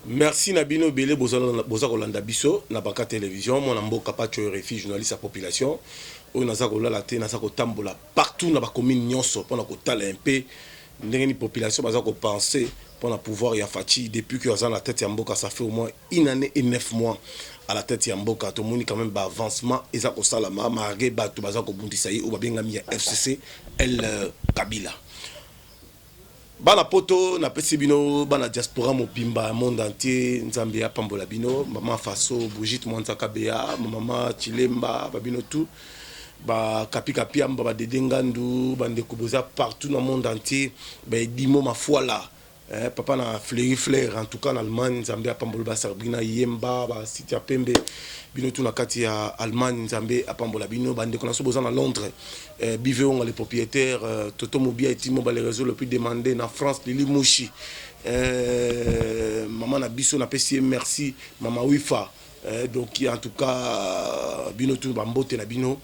Merci Nabino Bele Boza Kolanda Biso, Nabaka Télévision, mon ambo Kapacho RFI, journaliste à population. On a Zakola la té, Nazako Tambola, partout dans la commune Nyonso, pour la un peu, une population, Bazako penser, pour pouvoir y affacher, depuis que Azan la tête Yamboka, ça fait au moins 1 année et 9 mois à la tête Yamboka, tout le monde quand même avancement, et Zako Salama, Maré Batou, Bazako Bundisaï, ou Babengami FCC, El Kabila. Bana poto na pesi bino bana diaspora mobimba monde entier nzambe ya pambola bino mama Faso Brigitte Mwanzaka Bea mama Chilemba babino tout ba kapika piamba ba dedengandu bande kuboza partout dans le monde entier ba dimo ma foi là papa na flair en tout cas en Allemagne nzambe ya pambola ba Sabrina Yemba ba Sitia Pembe bino tout na kati ya Allemagne nzambe ya pambola bino bande kona so boza na Londres Biveon les propriétaires Toto Mobia et Timo les réseaux le plus demandé en France Lili Mouchi maman na biso na pesi merci mama Wifa donc en tout cas bino tout bambote na bino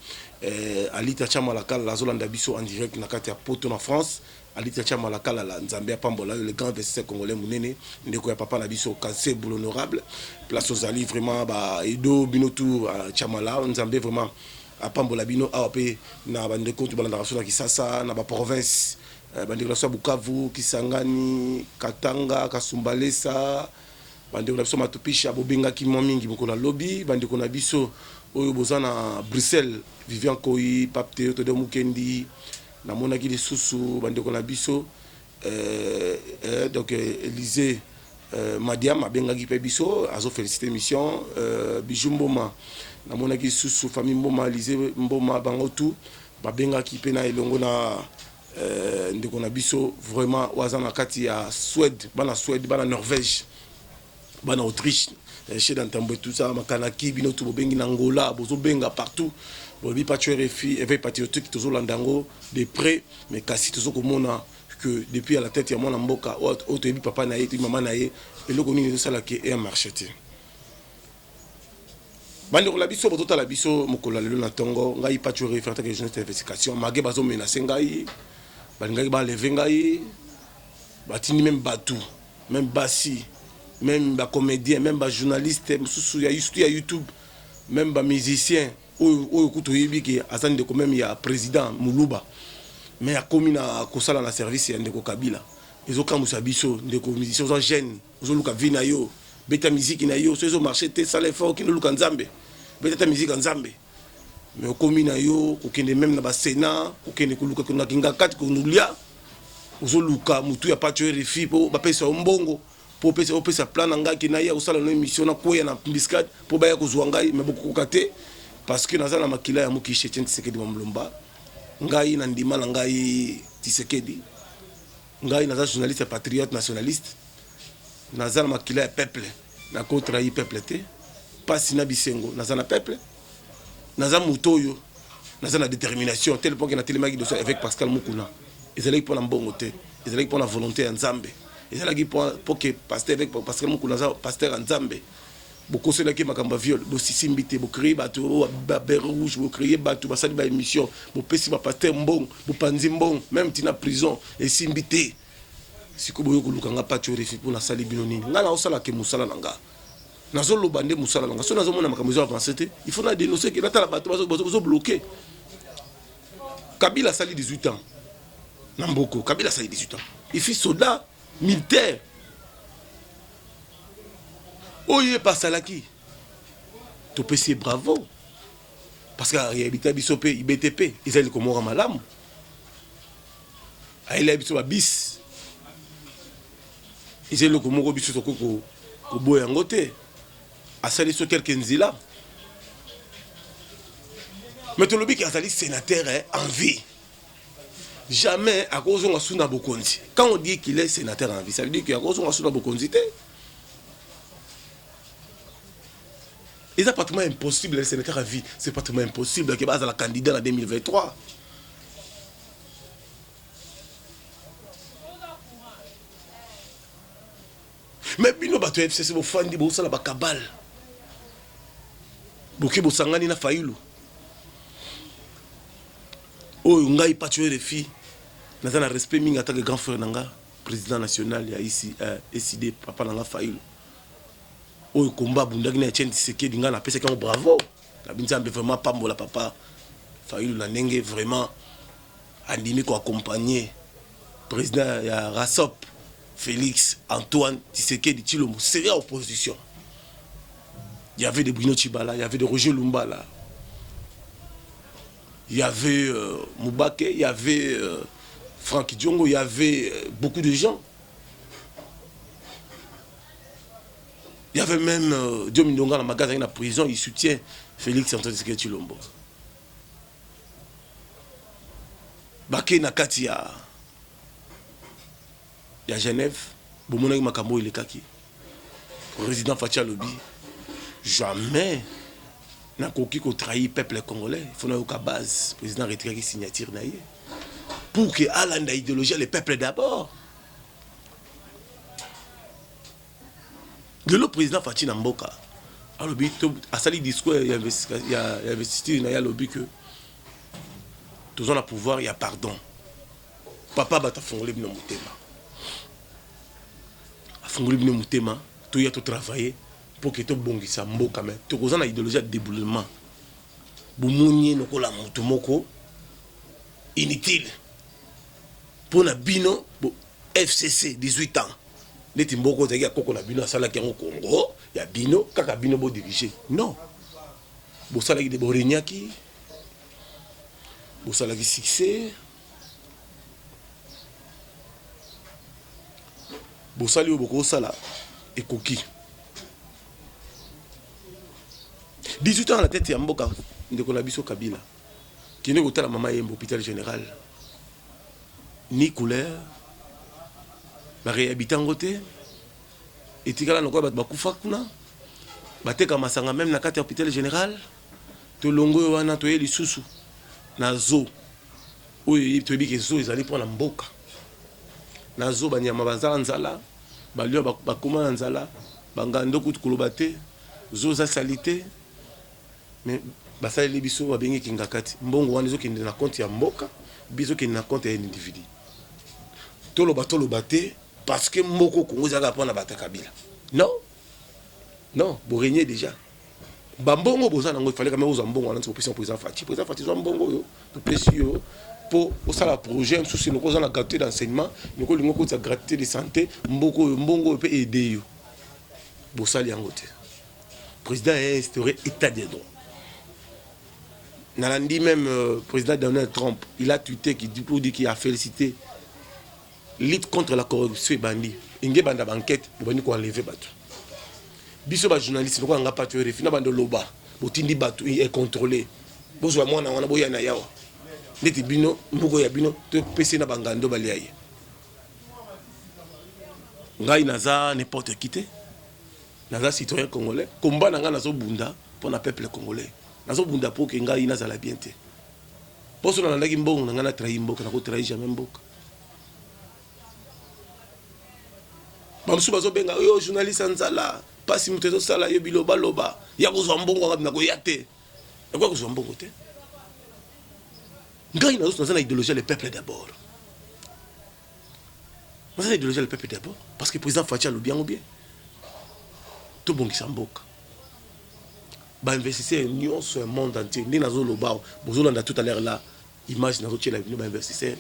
Alita Chama la kala la Zolanda biso en direct na kati ya poto na France Alita Chama la kala la Nzambia Pambola le grand investisseur congolais munene ndeko ya papa na biso Kansé boule honorable place aux alliés vraiment ba edo bino tout Chama la Nzambia vraiment à Pambola bino AOP na bandeko tu balanda raso na Kisasa na ba province bandeko la Bukavu Kisangani Katanga Kasumbalesa bandeko na biso matupisha bobenga ki mingi mokona lobby bandeko na biso oyo bozana Bruxelles Vivian Koi Papte Todo Mukendi na monaki de susu bandeko na biso donc Élysée Madiam abengaki pe biso azo féliciter mission Bijou Mboma na monaki susu famille Mboma Élysée Mboma bango tout babengaki pe na elongo na ndeko na biso vraiment wazana kati ya Suède bana Norvège bana Autriche chez Dantambo tout ça makanaki bino tout bobengi na Angola bozo benga partout bobi patcho RFI éveil patriotique tozo landango de près mais kasi tozo komona que depuis à la tête ya mwana mboka auto yebi papa na ye to mama na ye eloko nini sala ke e marcheté bandi la biso botota la biso mokola lelo na tongo ngai patcho RFI en tant que journaliste d'investigation mage bazo menacer ngai balingai ba lever ngai batini même batou même basi même les comédiens, même les journalistes, il y a YouTube, même les musiciens, il y a président Moulouba, mais il y a commis à Kosala na service et ndeko Kabila. Ils ont comme ça biso, ndeko musiciens, ils ont gêne, ils ont luka vina yo, beta musique na yo, ils ont marché te sale fort qui ne luka nzambe, beta musique nzambe. Mais au commis na yo, kokende même na ba Sénat, kokende kuluka kuna kinga kati kunulia, ils ont luka mutu ya patcho RFI po ba pesa mbongo. Pour pesa plan nanga ki na ya usala no émission na koya na biscuit pour baya kozwa ngai mais beaucoup kokate parce que nazala makila ya muki Etienne Tshisekedi Mlomba ngai na ndima na ngai Tshisekedi ngai nazala journaliste patriote nationaliste nazala makila ya peuple na contre yi peuple te pas na bisengo nazala peuple nazala mutoyo nazala détermination tel point que na telemaki de avec Pascal Mukuna ezalaki pour na mbongo te ezalaki pour na volonté ya Nzambe. Et c'est là pour que pasteur avec parce que mon cousin pasteur en Zambie beaucoup ceux qui makamba viol bo sisimbité bo créer bateau ba rouge bo créer bateau ba sali ba émission bo pesi ba pasteur mbong bo panzi mbong même tina prison et simbité siko boyo ko lukanga patcho refi pour na sali binoni ngala osala ke musala nanga nazo lobande musala nanga so nazo mona makambo zo avancer il faut na dénoncer que la bateau bazo bloquer Kabila sali 18 ans Namboko Kabila sali 18 ans il fit soldat militaire oye pasalaki to pesi bravo parce que réalité biso pe IBTP ezali komora malamu aile biso ba bis ezali komoko biso to ko boya ngote asali so quelques nzila mais to lobi ki asali sénateur en vie. Jamais à cause de Suna Bokonzi. Quand on dit qu'il est sénateur en vie, ça veut dire qu'il y a cause de Suna Bokonzi. Et c'est pratiquement impossible, le sénateur en vie. C'est pratiquement impossible qu'il y ait la candidat en 2023. Mais Bino Bato FCC, vous faites des ça la bakabal. Boké Bosangani na Faïlou. Oh, ngai patcho les filles. Nous avons un respect en tant que grand frère nanga président national ya ici SID papa nanga Faïlou au combat bundaki na Etienne Tshisekedi nga na pesa quand bravo la binzambe vraiment pambola papa Fayulu na ndenge vraiment andimi ko accompagner président ya Rasop Félix Antoine Tshisekedi Tshilombo serait opposition. Il y avait de Bruno Tshibala, il y avait de Roger Lumbala, il y avait Moubake, il y avait Franck Diongo, il y avait beaucoup de gens. Il y avait même Diom Ndonga dans le magasin, dans la prison, il soutient Félix Antoine Tshisekedi Tshilombo. Baké Nakati ya Genève, Bomonaki Makambo il est kaki. Président Fatia Lobi, jamais n'a koki ko trahi peuple congolais. Il faut na yoka base, président retiré qui signature na yé. Pour que Alanda idéologie le peuple d'abord. Le président Fatia Namboka, a lobi a sali discours il y a investi na ya lobi que tous on a pouvoir, il y a pardon. Papa bata fongole bino mutema. Fongole bino mutema, tout y a tout travaillé pour que tout bongisa mboka mais tout cause na idéologie de déboulement. Bumunye nokola mutu moko inutile. Pour na bino FCC 18 ans. Neti mboko zaki ya koko na bino asala ki en Congo, ya bino kaka bino bo diriger. Non. Bo sala ki de borenyaki. Bo sala ki succès. Bo sali boko sala ekoki. 18 ans à la tête ya mboka ndeko na biso Kabila. Qui ne kotala mama yembo hôpital général. Ni couleur. Ba réhabitango te. Etikala noko ba kufa kuna. Bateka masanga même na kati ya hôpital général. To longo wana to yeli susu. Na zo. Oyo to biki zo ezali pour na mboka. Na zo banyama bazala nzala. Balio bakoma nzala. Bangando kutukuloba te. Zo za salité. Mais basali biso babengi kingakati. Mbongo wana zo kende na compte ya mboka. Biso kende na compte ya individu. Toloba te. Parce que Moko Congo zaka pona bata Kabila. Non. Non, vous régnez déjà. Bambongo boza nango il fallait quand même aux ambongo na opposition président Fati. Président Fati zo mbongo yo, tout précieux pour ça la projet souci nous cause la gratuité d'enseignement, nous ko lingo ko za gratuité de santé, mbongo peut aider yo. Bosali yango te. Président a instauré état de droit. Nalandi même président Donald Trump, il a tweeté qui dit pour dire qu'il a félicité lutte contre la corruption et bandit. Inge banda banquette, bani ko enlever batu. Biso ba journaliste ko nga patu refina bando loba. Botindi batu est contrôlé. Bozo mwana wana boya na yawa. Neti bino mbugo ya bino to pese na bangando baliaye. Ngai naza n'importe qui te. Naza citoyen congolais. Combat nanga nazo bunda pour na peuple congolais. Nazo bunda pour que ngai naza la bien te. Poso na ndaki mbongo nanga na trahi mboka na ko trahi jamais mboka. Mamsu bazo benga yo journaliste nzala pasi mutezo sala yo biloba loba ya kozwa mbongo ngapi na ko yate ya kwa kozwa mbongo te ngai na idéologie le peuple d'abord na idéologie le peuple d'abord parce que président Fatia le bien ou bien tout bongisa mboka ba investisseur union sur le monde entier ni nazo loba bozo landa tout à l'heure là image nazo tchela ba investisseur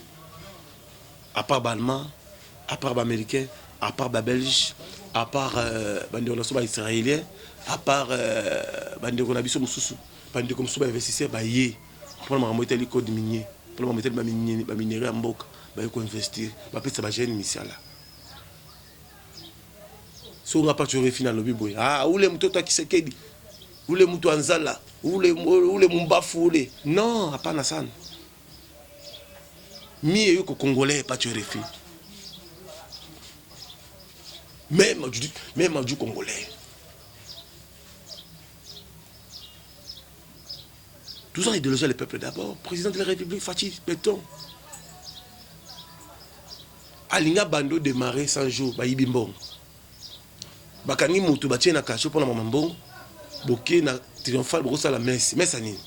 à part allemand à part américain à part les Belges, à part les Israéliens, à part les Moussous, les investisseurs, pour le les codes miniers, pour le minerai en boc, pour investir, pour faire des initial. Si on n'a pas de final, où les moutons qui se quedent, où les moutons en zala, où les moubafou, non, à pas Nassan. Mi et Congolais, pas de refus. Même du Congolais. Tout ça, idéologie le peuple d'abord. Président de la République, Fachi, béton. Alinga Bando démarré 100 jours, Bayibi Mbong. Bakangi Moutou, Batien na Kacho pour la maman Mbong. Boké na triomphal, Brosa la messe. Messe Anine.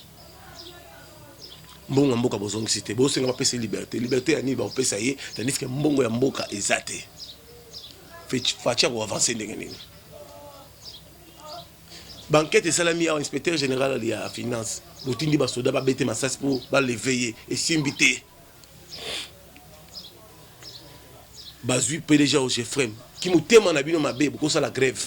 Mbong Mboka Bozong cité. Bosse n'a pas liberté. Liberté Anine, va opé ça y est. Tandis que Mbongo ya Mboka est zaté. Fatia pour avancer ndenge nini banquette esalami ya inspecteur général ya finance botindi basoda babete masasi mpo baleveye esimbi te bazwi PDG au Jefrem ki motema na bino mabe bokosala grève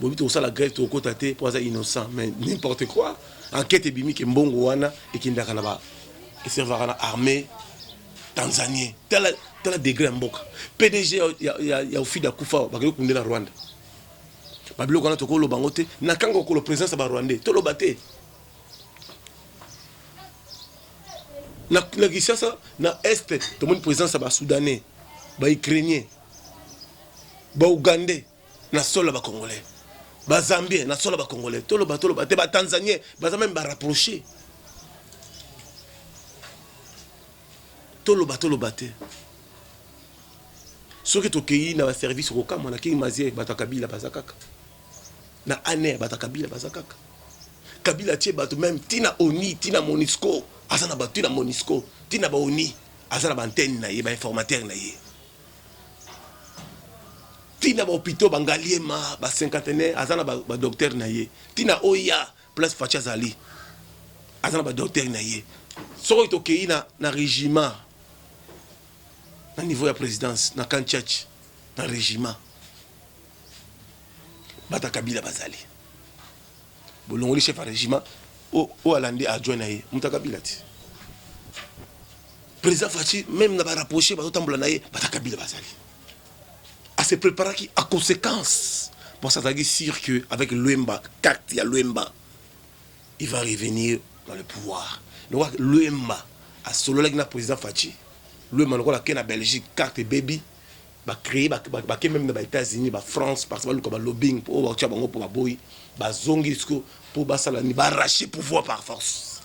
bobi tokosala grève tokokota te mpo aza innocent mais n'importe quoi enquête ebimi ke mbongo wana ekendaka na ba eservaka na armée tanzanien tala degré ya mboka PDG ya ofida kufa bakeli kunde na Rwanda babiloko wana tokoloba ngo te na kanga okolo présence ya barwandais toloba te na kisasa na este tomoni présence ya basoudanais baukrainien baugandais na solo ya bacongolais bazambien na solo ya bacongolais toloba te batanzanien baza même barapproché toloba te soki tokei na baservice kokamwa na kingi mazie bato kabila baza kaka na ane bato kabila baza kaka kabila tie bato même tina oni tina monisco aza na bato tina monisco tina baoni aza na baantenne na ye bainformateur na ye tina bahôpitaux bangaliema bacinquantenaire aza na badocteur na ye tina oya place faci azali aza na badocteur na ye soki tokei na régiment na niveau ya présidence na kanchach na régiment bata kabila bazali bolongoli chef ya régiment o alandi adjoint na ye muta kabila ti président faci même na barapproché bazotambola na ye bata kabila bazali a se préparaki à conséquence pour s'attaquer sûr que avec Luemba carte ya Luemba il va revenir dans le pouvoir donc Luemba a solo la na président faci Luemba lokola ke na Belgique carte baby ba créer ba même na États-Unis ba France parce que ba lobbying pour ba tia bango pour ba boy ba zongi disco pour ba sala ni ba arracher pouvoir par force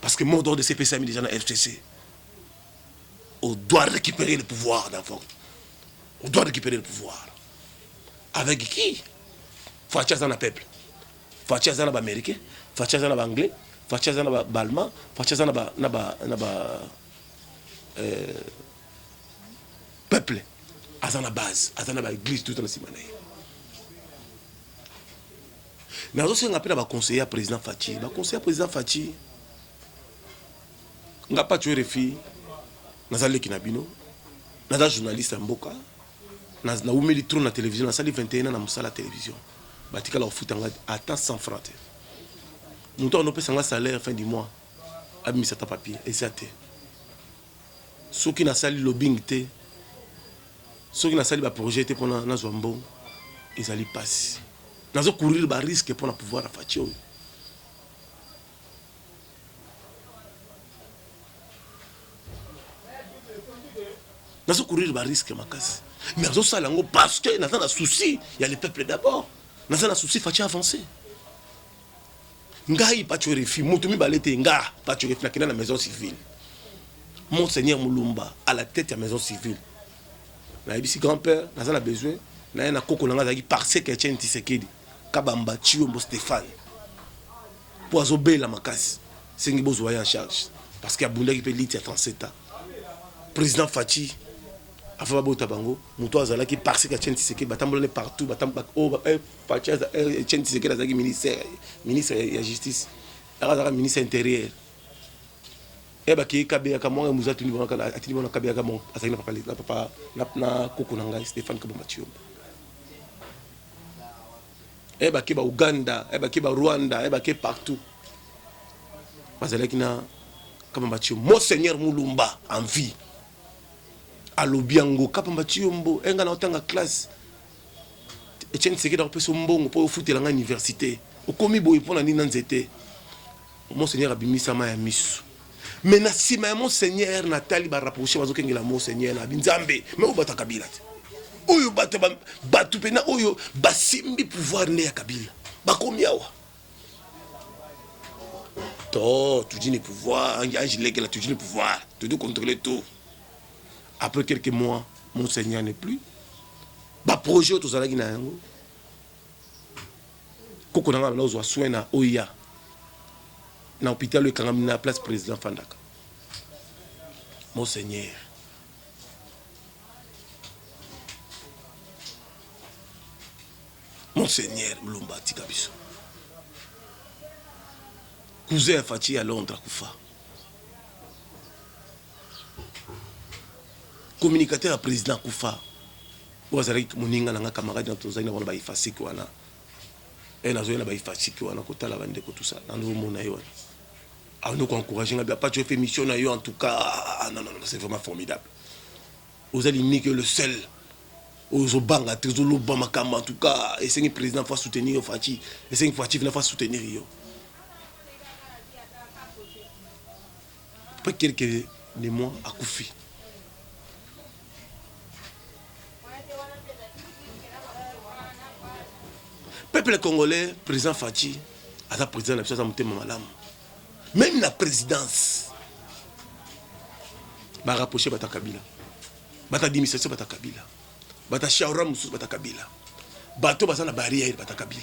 parce que mot d'ordre de CPC mis déjà dans FCC on doit récupérer le pouvoir d'abord on doit récupérer le pouvoir avec qui Facha dans le peuple Facha dans l'américain Facha dans l'anglais Facha dans l'allemand Facha dans peuple à la base à la église tout en simanaï mais aussi on appelle conseiller président Fachi conseiller président Fachi nga pas tuer refi nazali kinabino naza journaliste mboka na umeli trop na télévision na sali 21 ans na musala télévision batika la foot à temps sans francs nous on peut s'engager salaire fin du mois abimisa ta papier et ça te ceux qui na sali lobbying te ceux qui na sali ba projet te pendant na zombo ils allaient passer nazo courir ba risque pour pouvoir affacher nazo courir ba risque makasi mais nazo sala ngo parce que nazo na souci il y a le peuple d'abord nazo na souci fachi avancer ngai pas tu refi mutumi balete nga pas tu refi na maison civile Monseigneur Mulumba à la tête de la maison civile. Na ibisi grand-père, naza na besoin, na koko nanga zaki parce que Etienne Tshisekedi, Kabamba Chiombo Stéphane. Pour azobe la makasi, sengi bozoya en charge parce que abunda ki pe liti à 37 ans. Président Fachi afa bota bango, muto azala ki parce que Etienne Tshisekedi batambolane partout, batamba Fachi Etienne Tshisekedi azaki ministre ya justice, azaka ministre intérieur. Eba ki kabia kamonga muzatu ni bonaka atini bona kabia kamonga asaki na papa na koko na ngai Stéphane Kabamba Chiombo. Eba ki ba Uganda, eba ki ba Rwanda, eba ki partout. Bazalaki na Kabamba Chiombo, Monseigneur Mulumba en vie. Alobiango Kabamba Chiombo enga na otanga classe. Etienne Tshisekedi apeso mbongo po ofutela nga université. Okomi boye pona ni nanzete. Monseigneur abimisa ma ya misu. Mais na sima Monseigneur Nathalie ba rapprocher bazokengela Monseigneur na binzambe mais o bata kabila oyo batu pena oyo basimbi pouvoir ne ya kabila bakomi awa to tu dis le pouvoir Angela que la tu dis le pouvoir tu dois contrôler tout après quelques mois Monseigneur n'est plus ba projet to zalaki na yango koko nanga na zo soin na oya na hôpital le kangam na place président Fandaka. Monseigneur. Monseigneur Mulumba atika biso. Cousin Fati à Londres kufa. Communicateur à président kufa. Wazari moninga nanga camarade na tozali na ba ifasi kwana. Et na zo na ba ifasi kwana kotala bande ko tout ça. Na nous mona yo. Ah nous encourager nga pas tu fais mission na yo en tout cas. Non, c'est vraiment formidable. Vous allez niquer le seul. Aux banga trésor bama kamba en tout cas et c'est le président faut soutenir Fati. Et c'est Fati faut soutenir yo. Après quelques mois à Koufi. Peuple congolais, président Fati, à la présidence de la Malam. Même la présidence, va rapprocher Bata Kabila. Bata administration Bata Kabila. Bata Shaura Moussous Bata Kabila. Bato Bata la barrière Bata Kabila.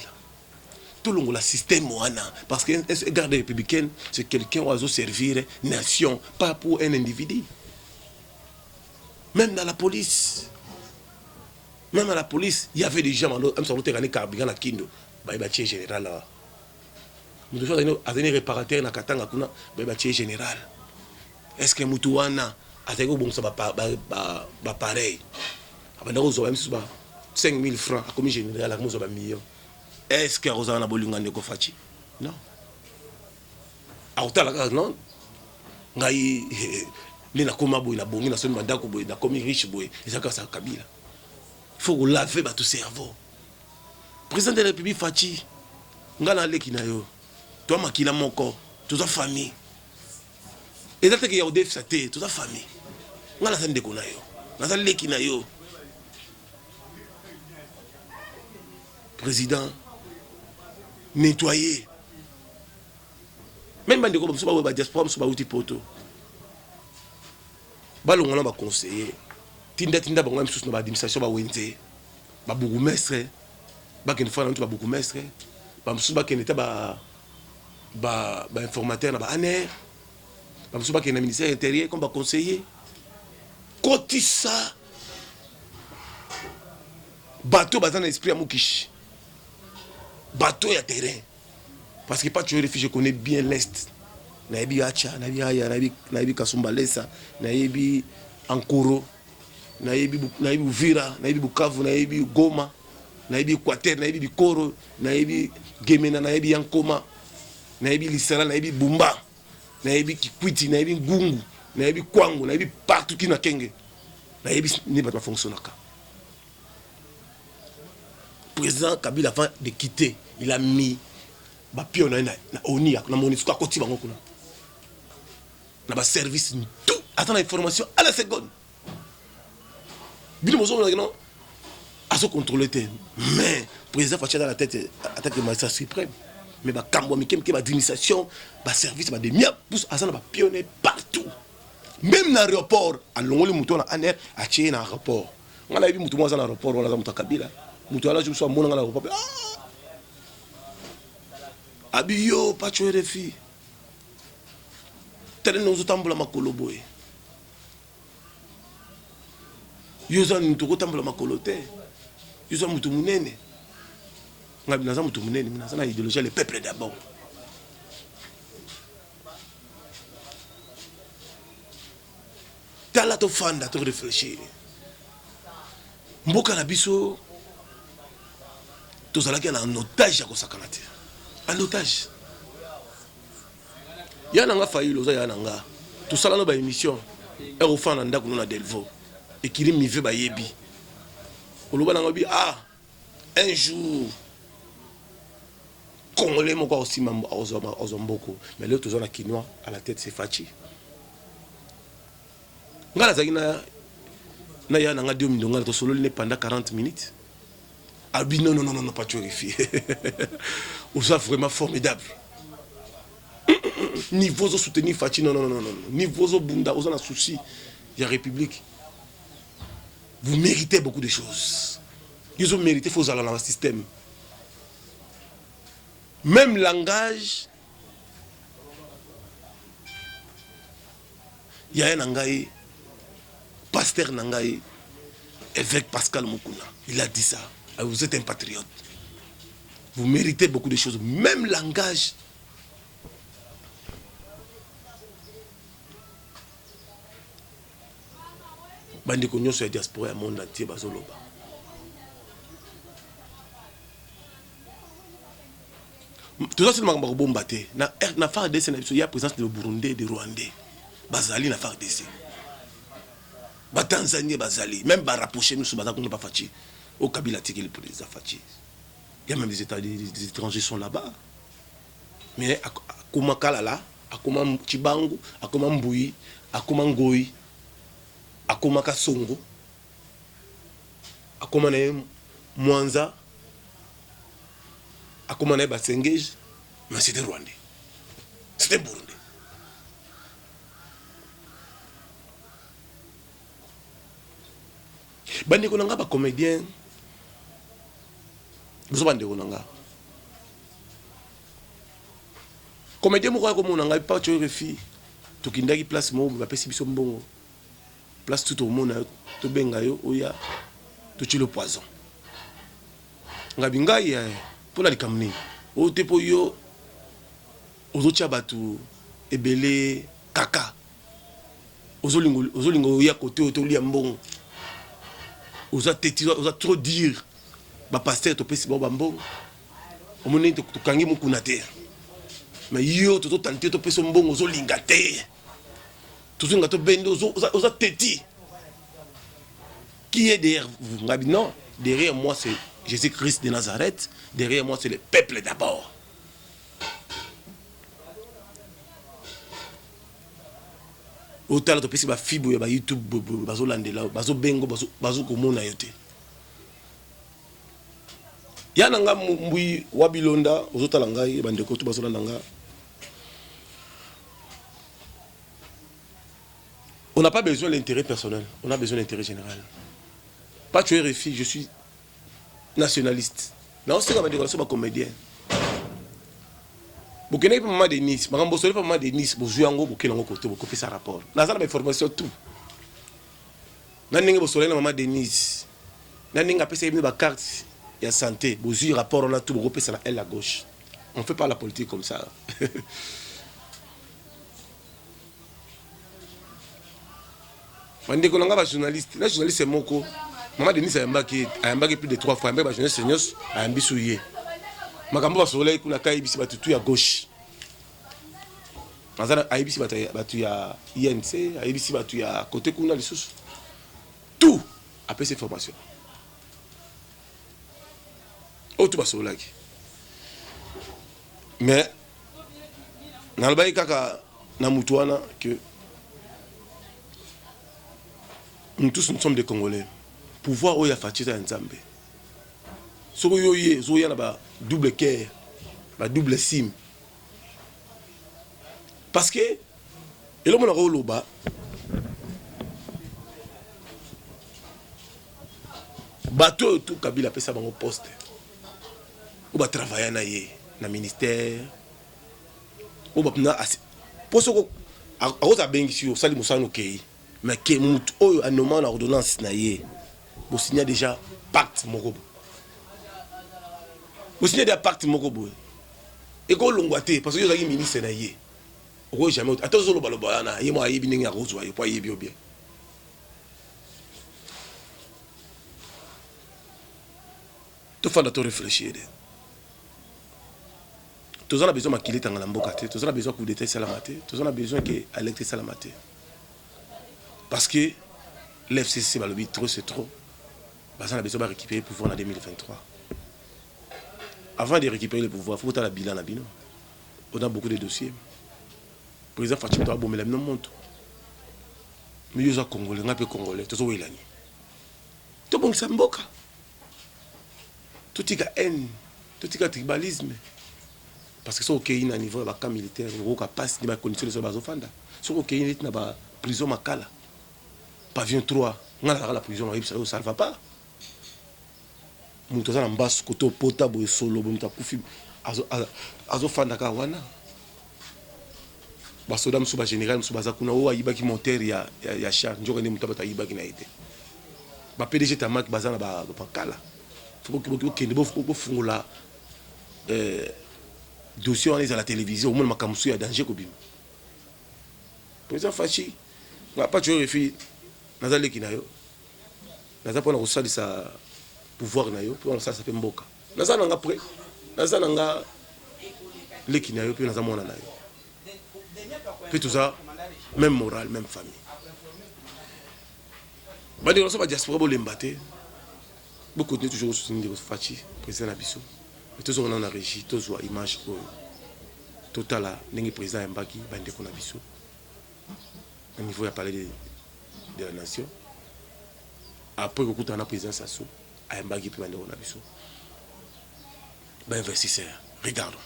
Tout le monde a système Moana. Parce qu'un garde républicaine, c'est quelqu'un qui doit servir nation, pas pour un individu. Même dans la police. Même à la police, il y avait des gens qui ont été carburant à Kindo. Il y a général là. Nous devons avoir réparateur na Katanga kuna, il y a général. Est-ce que Moutouana a été bon ça va pareil. Abanda ko zo même 5 000 francs a commis général ak mo zo ba million. Est-ce que Rosa na bolinga ndeko Fati? Non. A otala ka non. Ngai ni na koma boy na bongi na so mandako boy na komi riche boy, ezaka sa Kabila. Il faut laver tout cerveau. Président de la République Fati, ngana leki na yo. Toi makila moko, toute ta famille. Et date que ya odef saté, toute ta famille. Ngana sande ko na yo. Ngana leki na yo. Président nettoyer. Même bande ko so ba diaspora so ba uti poto. Ba longona ba conseiller. Tinda bango même sous na administration ba wenze ba bourgmestre ba ken fa na ba bourgmestre ba msu ba ken eta ba informateur na ba aner ba msu ba ken na ministère intérieur comme ba conseiller kotisa bateau bazana esprit amukish bateau ya terrain parce que pas tu réfugié je connais bien l'est na yebi acha na yebi aya na yebi kasumba lesa na yebi ankoro na yebi Uvira, na yebi Bukavu, na yebi Goma, na yebi Equateur, na yebi Bikoro, na yebi Gemena, na yebi Yankoma, na yebi Lisara, na yebi Bumba, na yebi Kikwiti, na yebi Ngungu, na yebi Kwango, na yebi partout qui na Kenge, na yebi ni pas fonctionnaka. Président Kabila avant de quitter, il a mis ba pion na ONI na MONUSCO à côté bango kuna. Na ba service tout, attend l'information à la seconde. Bino mozo non à se contrôler mais président Fati dans la tête attaque le magistrat suprême mais ba kambo mikem ke ba administration ba service ba demia pousse à ça ba pionner partout même dans l'aéroport à longoli mouton na aner a tié na aéroport ngala bi mouton na aéroport wala za mouton Kabila mouton ala je so mona na aéroport abiyo pas tuer les filles tellement nous tambula makolo boy. Yoza nitoko tambula makolo te. Yoza mutu munene. Ngabi naza mutu munene, naza na idéologie le peuple d'abord. Tala to fanda to réfléchir. Mboka na biso to zalaki na en otage ya kosakana te. En otage. Ya nanga faillo za ya nanga. To sala no ba émission. E o fanda ndako na Delvaux. Et qui me veut bayebi. Un jour, Congolais m'ont aussi aux Omboko, mais l'autre zone à Kinois à la tête c'est Fati. Ngala zagina na ya nanga 2 millions to solo pendant 40 minutes. Abi non pas terrifié. Vous êtes vraiment formidable. Niveau de soutenir Fati non. Niveau de bunda aux a souci. Il y a République. Vous méritez beaucoup de choses. Ils ont mérité, il faut aller dans le système. Même langage, il y a un Nangaï, Pasteur Nangaï, évêque Pascal Mukuna. Il a dit ça. Vous êtes un patriote. Vous méritez beaucoup de choses. Même langage. Bandi konyo sur la diaspora du monde entier bazoloba. Tout ça c'est le magamba bombaté. Na FARDC il y a présence de Burundais, de Rwandais. Bazali na FARDC. Ba Tanzanie bazali, même ba rapprocher nous sur baza qu'on pas fachi. Au Kabila tiki les polices fachi. Il y a même des étrangers sont là-bas. Mais à comment Kalala, à comment Chibangu, à comment Mbui, à comment Ngoi, à comment Kasongo, à comment Mwanza, à comment Batsengej, mais c'était Rwandais. C'était Burundais. Bandi konanga ba comédien. Vous bandi konanga. Comédien mo ko monanga pas tu refi. To kindaki place mo ba pesi biso mbongo. Place tout au monde to benga yo oya to tu le poison. Ngabinga ya pour la likamni. O te po yo ozotia batu ebele kaka. Ozolingo ya côté to lia mbongo. Oza trop dire ba pasteur to pesi ba mbongo. Omoni to kangi mukuna te. Mais yo to tenter to pesi mbongo ozolinga te. Tozunga to bendo oza teti. Qui est derrière vous? Non, derrière moi c'est Jésus-Christ de Nazareth, derrière moi c'est le peuple d'abord. Autant to pesi ba fibo ya ba YouTube bazo landela bazo bengo bazo komona yote. Yana nga mbui wabilonda ozotala ngai bandeko to bazo landa. On n'a pas besoin de l'intérêt personnel, on a besoin de l'intérêt général. Pas tuer RFI, je suis nationaliste. Non, c'est comme des comédiens. Vous connaissez pas maman de Nice, maman bossole pas maman de Nice, vous jouez en gros, vous connaissez côté, vous copiez ça rapport. Là, ça a des formations tout. Nanninga bossole maman de Nice. Nanninga pèse une carte, il y a santé, vous jouez rapport on a tout, vous copiez ça à gauche. On fait pas la politique comme ça. Mandeko nanga journaliste, la journaliste c'est moko. Maman Denis a embarqué plus de 3 fois, mais journaliste senior a ambisouillé. Makambo soleil kuna kai bisi batutu ya gauche. Mazana aibisi batu ya INC, aibisi batu ya côté kuna lisusu. Tout après ces formations. Tout basolaki. Mais nalbayi kaka na mutuana que nous tous nous sommes des Congolais. Pouvoir oya fatita nzambe. Soko yoye zoya na ba double cœur, ba double sim. Parce que et le mona roloba bateau tout Kabila pesa bango poste. Ou ba travailler na ye na ministère. Ou ba na posoko a oza bengi si o sali musano kei. Mais que mutu oyo anomana na ordonnance na ye. Vous signez déjà pacte mokobo. Vous signez déjà pacte mokobo. Et quand l'ongwate parce que vous avez ministre na ye. Vous jamais attention le baloba na ye mo ayebi ningi ya rozwa ye po ayebi bien. Tout faut d'abord réfléchir. Tous on a besoin makili tangala mboka te, tous on a besoin coup d'état salamate, tous on a besoin que électer salamate. Parce que l'FCC va le trop c'est trop. Parce qu'on a besoin de récupérer le pouvoir en 2023. Avant de récupérer le pouvoir, il faut faire la bilan. On a beaucoup de dossiers. Le président Fatim Toa Bomela non monte. Mais il y a des Congolais, on a peu Congolais, tout ça où il a ni. Tout bon ça mboka. Tout est haine, tout est tribalisme. Parce que c'est OK à niveau de camp militaire, on a passe des conditions de bazofanda. C'est OK na ba prison makala. Pavillon 3, on a la prison, ça ne va pas. Mutu za mbasu koto pota boye solo bo mutu kufi azo fanda ka wana basoda msuba général msuba za kuna o ayibaki moteur ya char njoka ndi mutu bata ayibaki na ite ba PDG tamak bazana ba pakala faut que kende bo fungula dossier on est à la télévision au moins makamsu ya danger kobima président Fachi nga pas tu refi nazali kinayo naza pona kosali sa pouvoir nayo puis on ça fait mboka naza nanga prêt naza nanga leki nayo puis naza mona nayo puis tout ça même moral même famille badi on ça va diaspora bolembate beaucoup de toujours soutenir Fachi président Nabiso et tous on en a régi tous voit image total là n'engi président Mbaki bande ko Nabiso au niveau de parler de la nation après que on a président Sassou à Mbaki puis bande ko Nabiso ben investisseur regardons.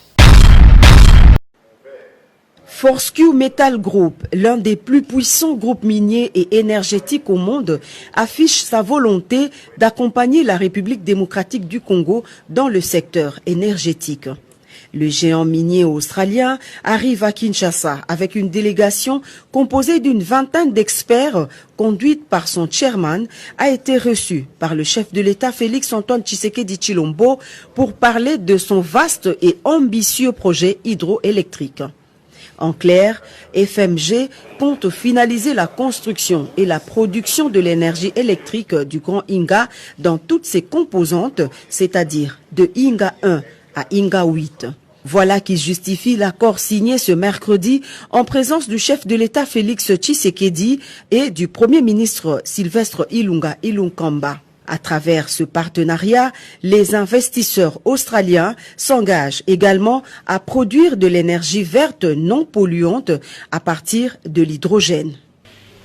Fortescue Metal Group, l'un des plus puissants groupes miniers et énergétiques au monde, affiche sa volonté d'accompagner la République démocratique du Congo dans le secteur énergétique. Le géant minier australien arrive à Kinshasa avec une délégation composée d'une vingtaine d'experts conduite par son chairman, a été reçu par le chef de l'État Félix-Antoine Tshisekedi Tshilombo pour parler de son vaste et ambitieux projet hydroélectrique. En clair, FMG compte finaliser la construction et la production de l'énergie électrique du Grand Inga dans toutes ses composantes, c'est-à-dire de Inga 1 à Inga 8. Voilà qui justifie l'accord signé ce mercredi en présence du chef de l'État Félix Tshisekedi et du Premier ministre Sylvestre Ilunga Ilunkamba. À travers ce partenariat, les investisseurs australiens s'engagent également à produire de l'énergie verte non polluante à partir de l'hydrogène.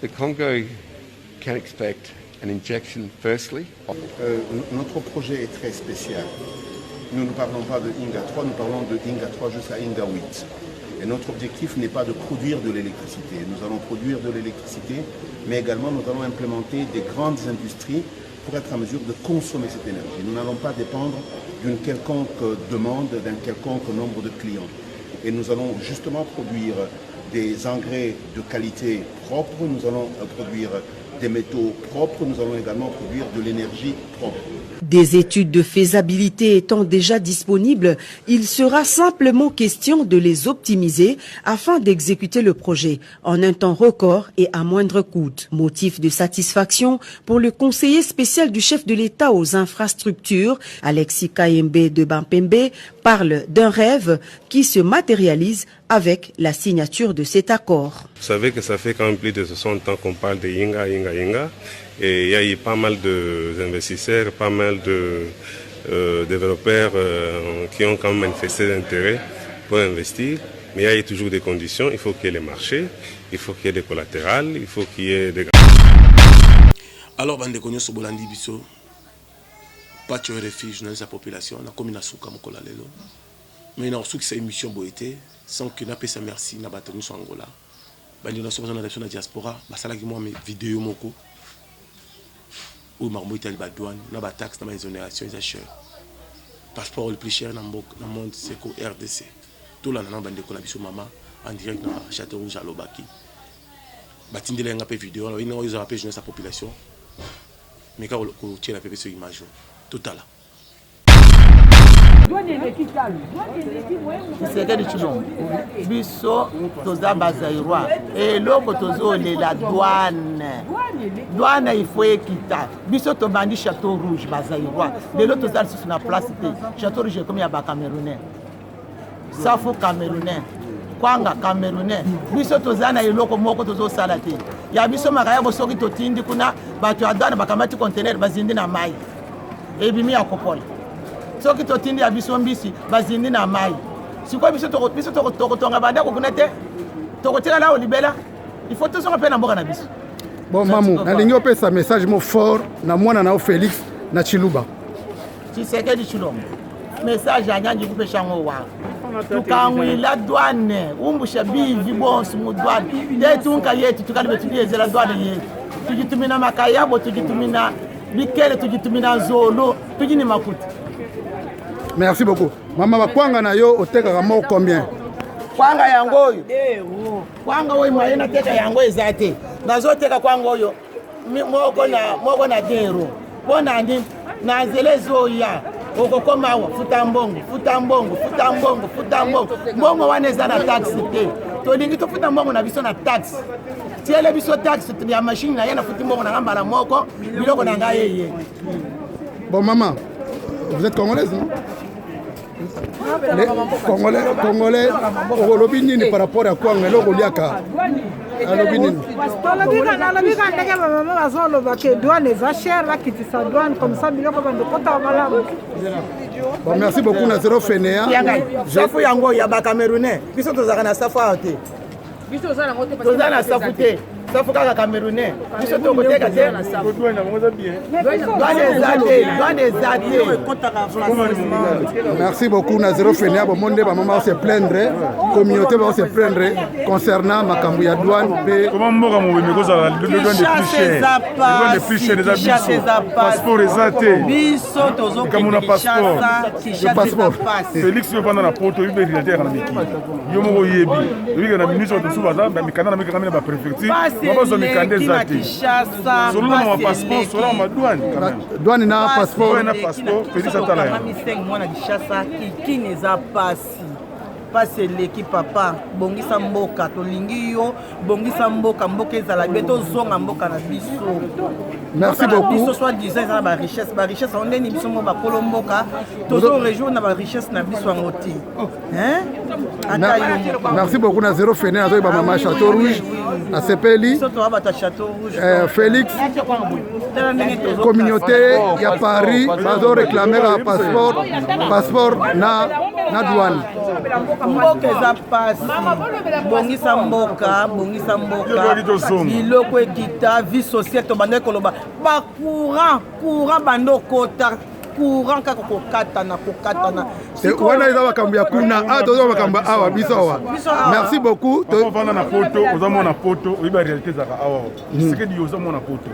The Congo can expect an injection firstly. Notre projet est très spécial. Nous ne parlons pas de Inga 3, nous parlons de Inga 3 jusqu'à Inga 8. Et notre objectif n'est pas de produire de l'électricité. Nous allons produire de l'électricité, mais également nous allons implémenter des grandes industries pour être en mesure de consommer cette énergie. Nous n'allons pas dépendre d'une quelconque demande, d'un quelconque nombre de clients. Et nous allons justement produire des engrais de qualité propre, nous allons produire des métaux propres, nous allons également produire de l'énergie propre. Des études de faisabilité étant déjà disponibles, il sera simplement question de les optimiser afin d'exécuter le projet en un temps record et à moindre coût. Motif de satisfaction pour le conseiller spécial du chef de l'État aux infrastructures, Alexis Kayembe de Bampembe, parle d'un rêve qui se matérialise avec la signature de cet accord. Vous savez que ça fait quand même plus de 60 ans qu'on parle de Inga. Et il y a eu pas mal d'investisseurs, pas mal de développeurs qui ont quand même manifesté d'intérêt pour investir. Mais il y a eu toujours des conditions. Il faut qu'il y ait les marchés, il faut qu'il y ait des collatérales, il faut qu'il y ait des... Alors, bande konyo so bolandi biso. Pas de refuge dans la population. On a comme une souka mokola lelo. Mais on a reçu que cette émission boité sans que n'a pas sa merci n'a pas tenu son Angola. Bande on a besoin d'adaptation la diaspora. Basala qui moi mes vidéos moko. Ou marmo itali ba douane, na ba taxe, na ba exonération ils achètent. Passeport le plus cher dans le monde c'est ko RDC. Tout là na bande ko la biso mama en direct dans Château Rouge à Lobaki. Batindela nga pe vidéo, là ils ont appelé jeunesse sa population. Mais quand on tient la PPC image total. Tshisekedi Tshilombo biso toza bazairwa eloko tozolela douane il faut ekita biso tobandi Château Rouge bazairwa lelo toza lisusu na place te Château Rouge comme ya ba Camerounais Safu Camerounais Kwanga Camerounais biso toza na eloko moko tozosala te ya biso makaya bosoki totindi kuna bato ya douane bakamati conteneur bazindi na mai ebimi ya kopola soki totindi ya biso mbisi bazindi na mai sikoyo biso tokotonga bandako kuna te tokotika la olibela il faut tozonga mpe na mboka na biso. Bon mamu nalingi opesa message mo fort na mwana na Félix na Chiluba Tshisekedi Tshilombo message anyangi kupesha ngo wa tukangwila douane umbusha bivi bonsi mu douane te tunka yetu tukalibe tuliezela douane yetu tukitumina makayabo tukitumina bikele tukitumina zolo tukini makuti. Merci beaucoup. Mama bakwanga na yo oteka mo combien? Kwanga yango oyo. Kwanga oyo mayena teka yango ezate. Nazoteka kwanga oyo moko na dero. Bona ndi na zele zoya. okokoma awa futa mbongo mbongo wana eza na taxe te tolingi tofuta mbongo na biso na taxe tiele biso taxe ya machine na ye na futi mbongo na nga mbala moko biloko na ngai yeye. Bon maman, vous êtes congolaise non? Les Congolais olobi nini par rapport à quoi ngeloko liaka alobi nini? Nalobika ndenge bamama bazoloba ke douane eza cher bakitisa douane comme ça biloko bandokota malamu. Bon, merci beaucoup na zéro fainéant. Safu yango ya ba Camerounais biso tozaka na safu awa te biso toza na safu te safu kaka Camerounais biso tokoteka te douane eza te. Merci beaucoup na zéro fainéant. Bon monde ba maman se plaindre communauté va se plaindre concernant makambo ya douane pe comment mboka mo bimi kozala le douane de plus cher des abisso passeport ezate biso tozo kamuna passeport Félix yo pendant na poto yo be réalité na miki yo moko yebi yo na ministre de soubaza ba mikana na mikana ba préfecture mabazo mikande ezate solo na passeport solo na douane quand même douane na passeport Félix atala ya mwana Kishasa kikini eza pasi leki papa bongisa mboka tolingi yo bongisa mboka ezala be tozonga mboka na biso. Merci beaucoup. Biso soit disant ezala ba richesse ondeni biso mo bakolo mboka tozo rejoindre na ba richesse na biso yango te. Merci beaucoup na zéro fainéant azoyi ba maman Château Rouge na sepeli biso to abata Château Rouge Félix communauté ya Paris bazo réclamer un passeport na douane. Mboka eza pasi bongisa mboka biloko ekita vie sociale tobandaki koloba bacourant bando kota courant kaka kokatana wana eza makambo ya kuna toza makambo awa biso awa. Merci beaucoup tovanda na poto ozamona poto oyiba réalité ezaka awa sekedi yo ozamona poto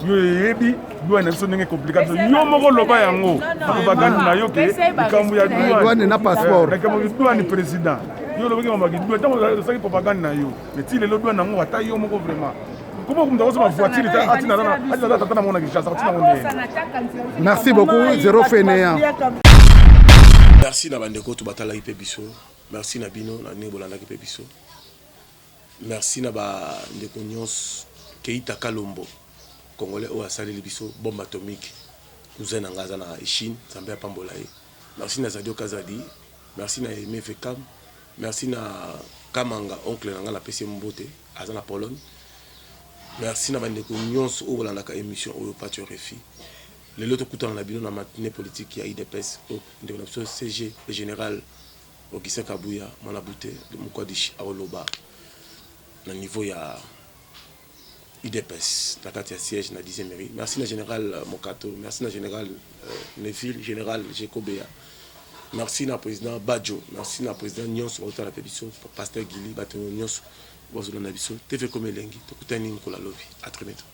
yo yebi douane na biso ndenge complication yo moko loba yango bakobagani na yo ke likambo ya douane na passeport likambo ya douane président yo lobaki mamaki douane ntango osaki propagande na yo mais ti lelo douane nango ata yo moko vraiment comment vous m'avez ma voiture atina tata na mona Kishasa atina mona. Merci beaucoup zéro fainéant. Merci na bandeko to batala ipe biso. Merci na bino na ne bolanda ipe biso. Merci na ba ndeko nyos Keita Kalombo Congolais o asali biso bombe atomique cousin na ngaza na Chine Zambia pambola ye. Merci na Zadio Kazadi. Merci na Aimé Fekam. Merci na Kamanga oncle na ngala PC Mbote azana Pologne. Merci na bandeko nyonso o bolandaka émission o patio refi. Le loto kutana na bino na matinée politique ya IDPS o ndeko na biso CG le général Augustin Kabuya mwana bute Mukwadishi Aoloba na niveau ya IDPS na kati ya siège na 10e mairie. Merci na général Mokato, merci na général Neville, général Jekobea. Merci na président Badjo, merci na président nyonso autant la pétition pasteur Gili bato nyonso. Vous avez TV comme Elengi, tout le monde. À très bientôt.